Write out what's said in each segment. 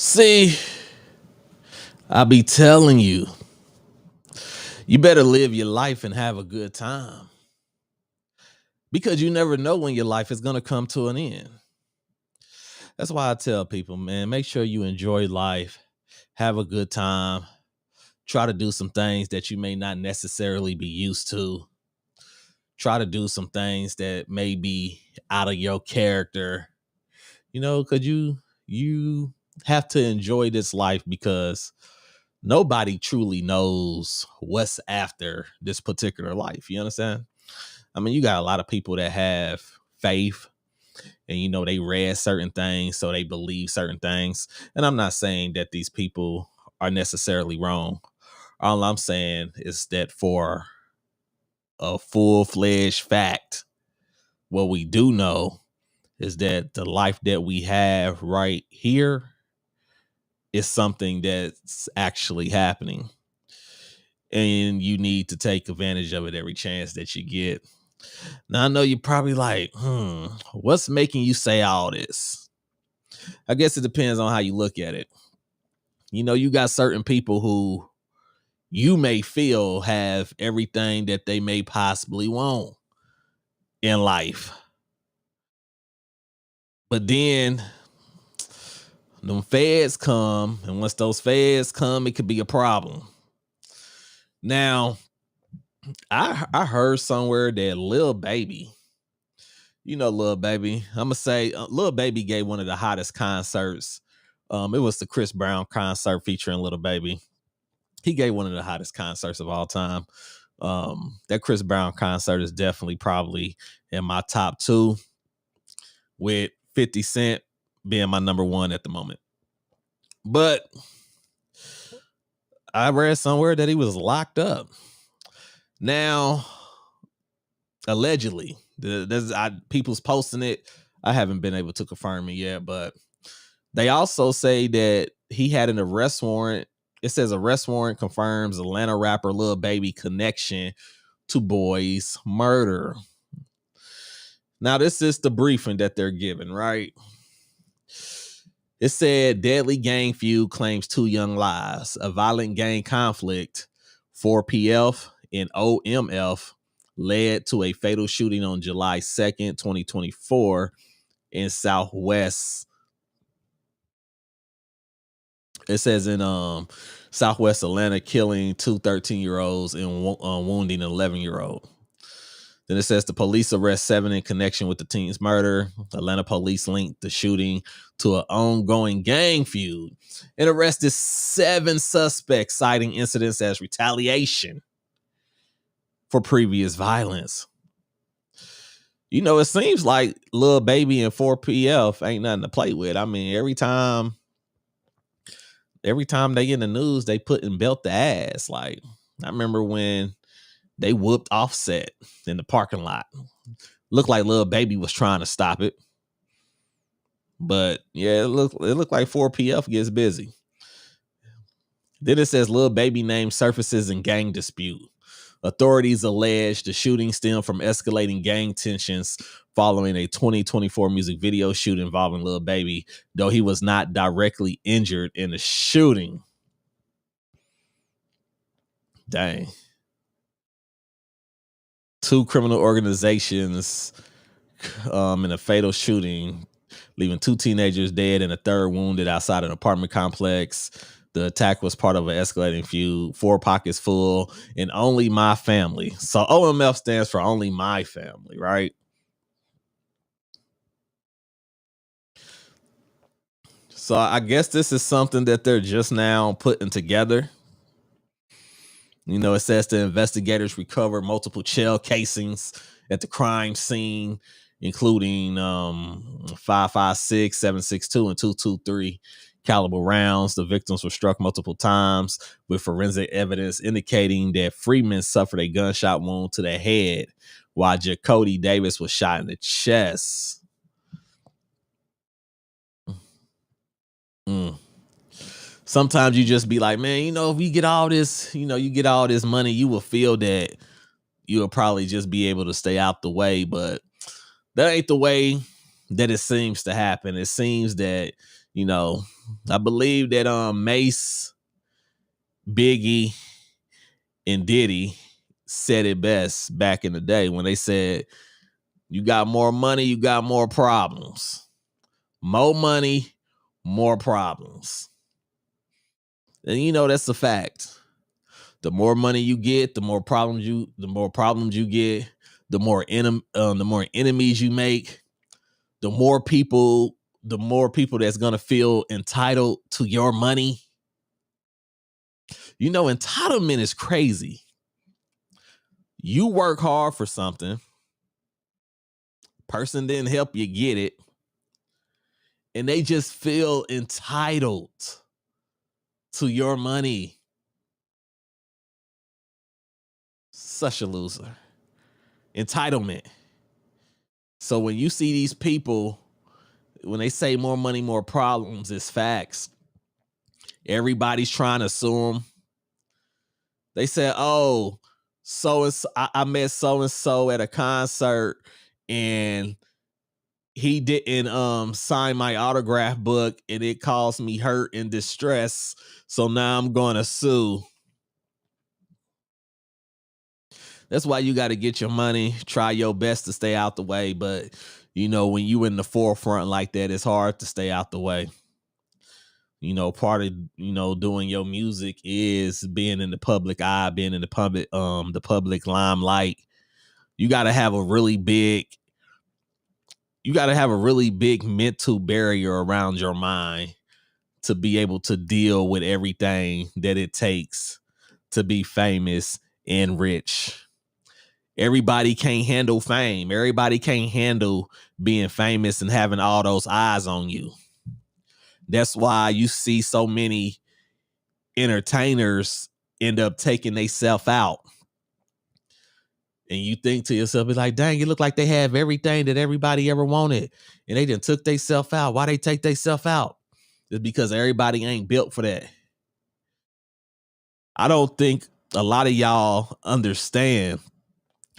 See, I be telling you, you better live your life and have a good time because you never know when your life is going to come to an end. That's why I tell people, man, make sure you enjoy life, have a good time, try to do some things that you may not necessarily be used to, try to do some things that may be out of your character, because you have to enjoy this life because nobody truly knows what's after this particular life. You understand? I mean, you got a lot of people that have faith and they read certain things, so they believe certain things. And I'm not saying that these people are necessarily wrong. All I'm saying is that for a full-fledged fact, what we do know is that the life that we have right here is something that's actually happening. And you need to take advantage of it every chance that you get. Now, I know you're probably like, what's making you say all this? I guess it depends on how you look at it. You got certain people who you may feel have everything that they may possibly want in life. But then them feds come, and once those feds come, it could be a problem. Now, I heard somewhere that Lil Baby, Lil Baby. I'm gonna say Lil Baby gave one of the hottest concerts. It was the Chris Brown concert featuring Lil Baby. He gave one of the hottest concerts of all time. That Chris Brown concert is definitely probably in my top two, with 50 Cent being my number one at the moment. But I read somewhere that he was locked up. Now, allegedly, people's posting it. I haven't been able to confirm it yet, but they also say that he had an arrest warrant. It says arrest warrant confirms Atlanta rapper Lil Baby connection to boy's murder. Now, this is the briefing that they're giving, right? It said deadly gang feud claims 2 young lives. A violent gang conflict, 4PF and OMF, led to a fatal shooting on July 2nd, 2024 in Southwest. It says in Southwest Atlanta, killing 2 13-year-olds and wounding an 11-year-old. Then it says the police arrest 7 in connection with the teen's murder. Atlanta police linked the shooting to an ongoing gang feud and arrested 7 suspects, citing incidents as retaliation for previous violence. It seems like Lil Baby and 4PF ain't nothing to play with. I mean, every time they in the news, they put in belt the ass. Like, I remember when they whooped Offset in the parking lot. Looked like Lil Baby was trying to stop it. But yeah, it looked like 4PF gets busy. Then it says Lil Baby name surfaces in gang dispute. Authorities allege the shooting stemmed from escalating gang tensions following a 2024 music video shoot involving Lil Baby, though he was not directly injured in the shooting. Dang. 2 criminal organizations in a fatal shooting, leaving 2 teenagers dead and a third wounded outside an apartment complex. The attack was part of an escalating feud, 4 pockets full, and only my family. So OMF stands for only my family, right? So I guess this is something that they're just now putting together. It says the investigators recovered multiple shell casings at the crime scene, including 5.56, 7.62, and 2.23 caliber rounds. The victims were struck multiple times, with forensic evidence indicating that Freeman suffered a gunshot wound to the head, while Jacody Davis was shot in the chest. Sometimes you just be like, man, if you get all this, you get all this money, you will feel that you'll probably just be able to stay out the way. But that ain't the way that it seems to happen. It seems that You know, I believe that Mace, Biggie, and Diddy said it best back in the day when they said, you got more money, you got more problems. More money, more problems. And you know that's a fact. The more money you get, the more problems you get, the more enemies you make, the more people that's gonna feel entitled to your money. You know, entitlement is crazy. You work hard for something, person didn't help you get it, and they just feel entitled to your money. Such a loser. Entitlement. So when you see these people, when they say more money, more problems, it's facts. Everybody's trying to sue them. They said, oh, I met so and so at a concert and he didn't sign my autograph book and it caused me hurt and distress. So now I'm going to sue. That's why you got to get your money, try your best to stay out the way. But, you know, when you in the forefront like that, it's hard to stay out the way. You know, part of, you know, doing your music is being in the public eye, being in the public limelight. You got to have a really big mental barrier around your mind to be able to deal with everything that it takes to be famous and rich. Everybody can't handle fame. Everybody can't handle being famous and having all those eyes on you. That's why you see so many entertainers end up taking themselves out. And you think to yourself, it's like, dang, it look like they have everything that everybody ever wanted. And they done took themselves out. Why they take themselves out? It's because everybody ain't built for that. I don't think a lot of y'all understand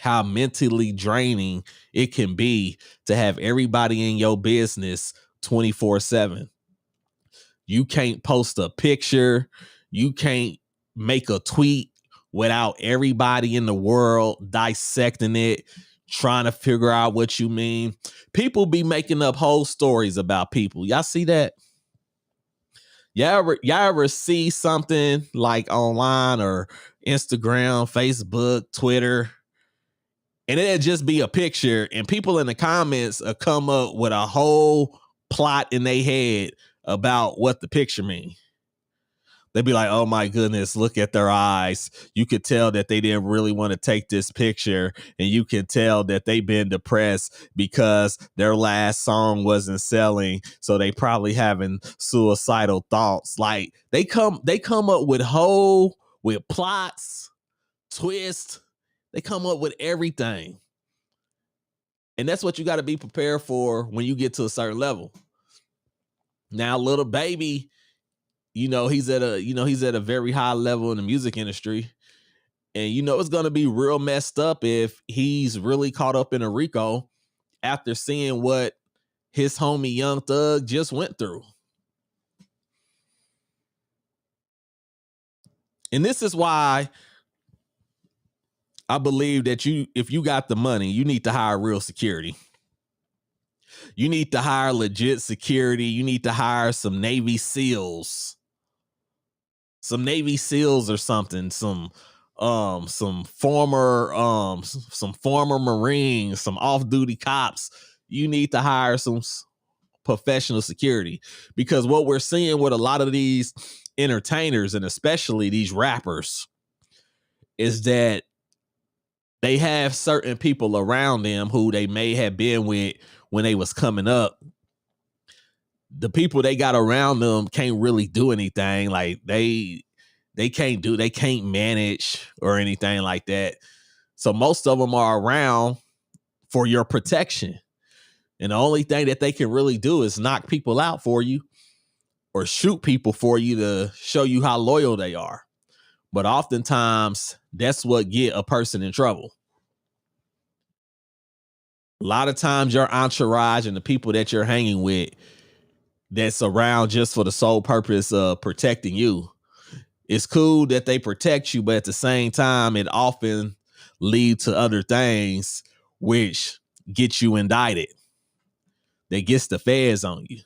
how mentally draining it can be to have everybody in your business 24/7. You can't post a picture. You can't make a tweet without everybody in the world dissecting it, trying to figure out what you mean. People be making up whole stories about people. Y'all see that? Y'all ever see something like online or Instagram, Facebook, Twitter, and it'd just be a picture and people in the comments come up with a whole plot in their head about what the picture means. They'd be like, oh my goodness, look at their eyes. You could tell that they didn't really want to take this picture. And you can tell that they've been depressed because their last song wasn't selling. So they probably having suicidal thoughts. Like they come up with plots, twists. They come up with everything. And that's what you got to be prepared for when you get to a certain level. Now, Little Baby, he's at a very high level in the music industry. And it's going to be real messed up if he's really caught up in a Rico after seeing what his homie Young Thug just went through. And this is why I believe that if you got the money, you need to hire real security. You need to hire legit security. You need to hire some Navy SEALs. Some Navy SEALs or something, some former Marines, some off-duty cops. You need to hire some professional security, because what we're seeing with a lot of these entertainers and especially these rappers is that they have certain people around them who they may have been with when they was coming up. The people they got around them can't really do anything. Like they can't manage or anything like that. So most of them are around for your protection. And the only thing that they can really do is knock people out for you or shoot people for you to show you how loyal they are. But oftentimes that's what get a person in trouble. A lot of times your entourage and the people that you're hanging with, that's around just for the sole purpose of protecting you. It's cool that they protect you, but at the same time, it often leads to other things which get you indicted. That gets the feds on you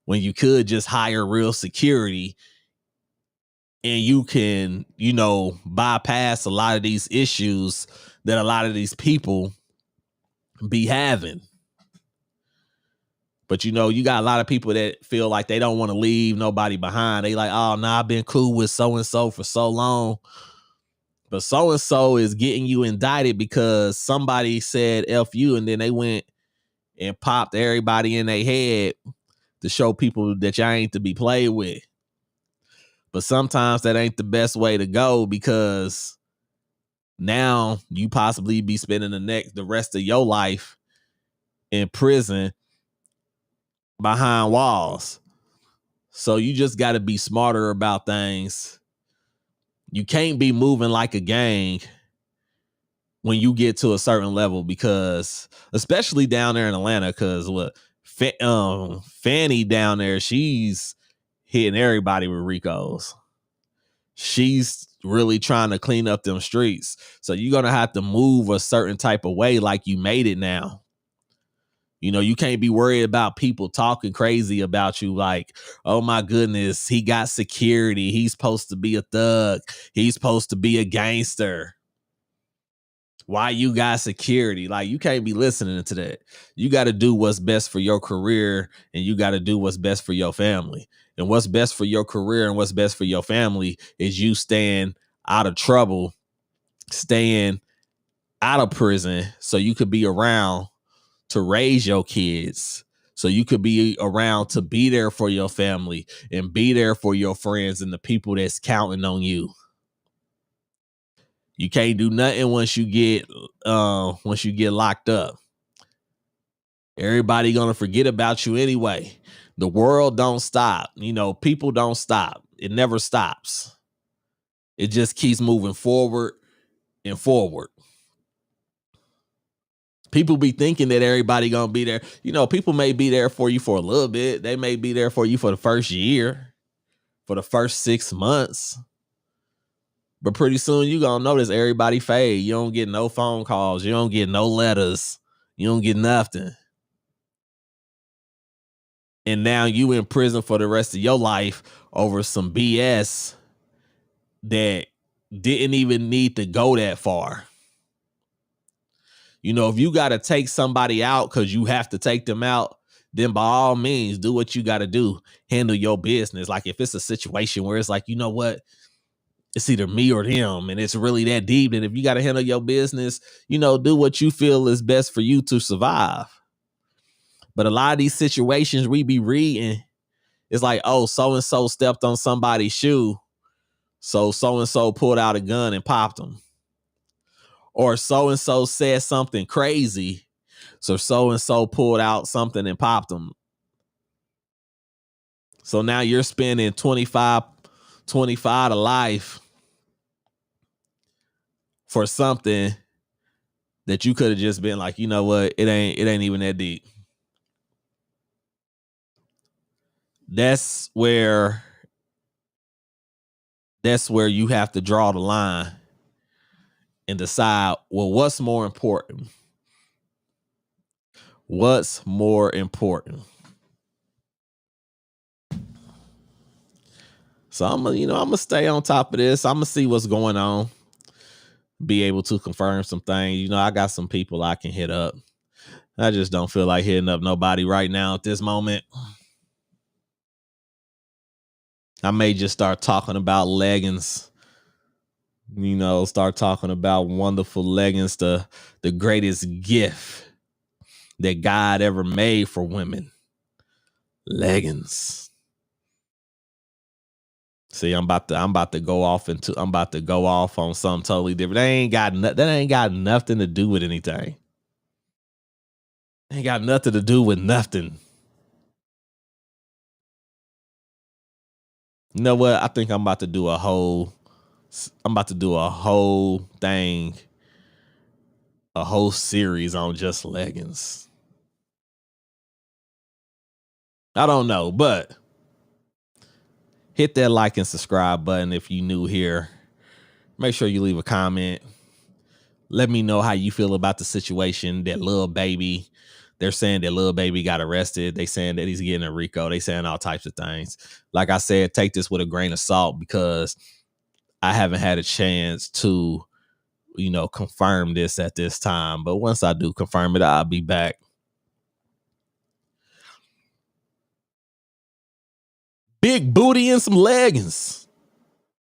when you could just hire real security and you can, bypass a lot of these issues that a lot of these people be having. But you got a lot of people that feel like they don't want to leave nobody behind. They like, oh, no, I've been cool with so-and-so for so long. But so-and-so is getting you indicted because somebody said F you, and then they went and popped everybody in their head to show people that y'all ain't to be played with. But sometimes that ain't the best way to go, because now you possibly be spending the rest of your life in prison behind walls. So you just got to be smarter about things. You can't be moving like a gang when you get to a certain level, because especially down there in Atlanta, because Fanny down there, she's hitting everybody with Ricos. She's really trying to clean up them streets. So you're going to have to move a certain type of way like you made it now. You can't be worried about people talking crazy about you like, oh my goodness, he got security. He's supposed to be a thug. He's supposed to be a gangster. Why you got security? Like, you can't be listening to that. You got to do what's best for your career, and you got to do what's best for your family. And what's best for your career and what's best for your family is you staying out of trouble, staying out of prison, so you could be around to raise your kids, so you could be around to be there for your family and be there for your friends and the people that's counting on you. You can't do nothing once you get locked up. Everybody gonna forget about you anyway. The world don't stop. People don't stop. It never stops. It just keeps moving forward and forward. People be thinking that everybody gonna be there. People may be there for you for a little bit. They may be there for you for the first year, for the first 6 months. But pretty soon you gonna notice everybody fade. You don't get no phone calls. You don't get no letters. You don't get nothing. And now you in prison for the rest of your life over some BS that didn't even need to go that far. If you got to take somebody out because you have to take them out, then by all means, do what you got to do. Handle your business. Like, if it's a situation where it's like, you know what? It's either me or them, and it's really that deep. And if you got to handle your business, do what you feel is best for you to survive. But a lot of these situations we be reading, it's like, oh, so-and-so stepped on somebody's shoe, so so-and-so pulled out a gun and popped them. Or so-and-so said something crazy, so so-and-so pulled out something and popped them. So now you're spending 25 to life for something that you could have just been like, you know what, it ain't even that deep. That's where you have to draw the line and decide, well, what's more important? What's more important? So I'm gonna stay on top of this. I'm gonna see what's going on. Be able to confirm some things. I got some people I can hit up. I just don't feel like hitting up nobody right now at this moment. I may just start talking about leggings. Start talking about wonderful leggings, the greatest gift that God ever made for women. Leggings. See, I'm about to go off on something totally different. That ain't got nothing to do with anything. Ain't got nothing to do with nothing. You know what? I think I'm about to do a whole thing, a whole series on just leggings. I don't know, but hit that like and subscribe button if you new here. Make sure you leave a comment. Let me know how you feel about the situation. That little baby, they're saying that little baby got arrested. They saying that he's getting a Rico. They saying all types of things. Like I said, take this with a grain of salt because I haven't had a chance to, confirm this at this time. But once I do confirm it, I'll be back. Big booty and some leggings.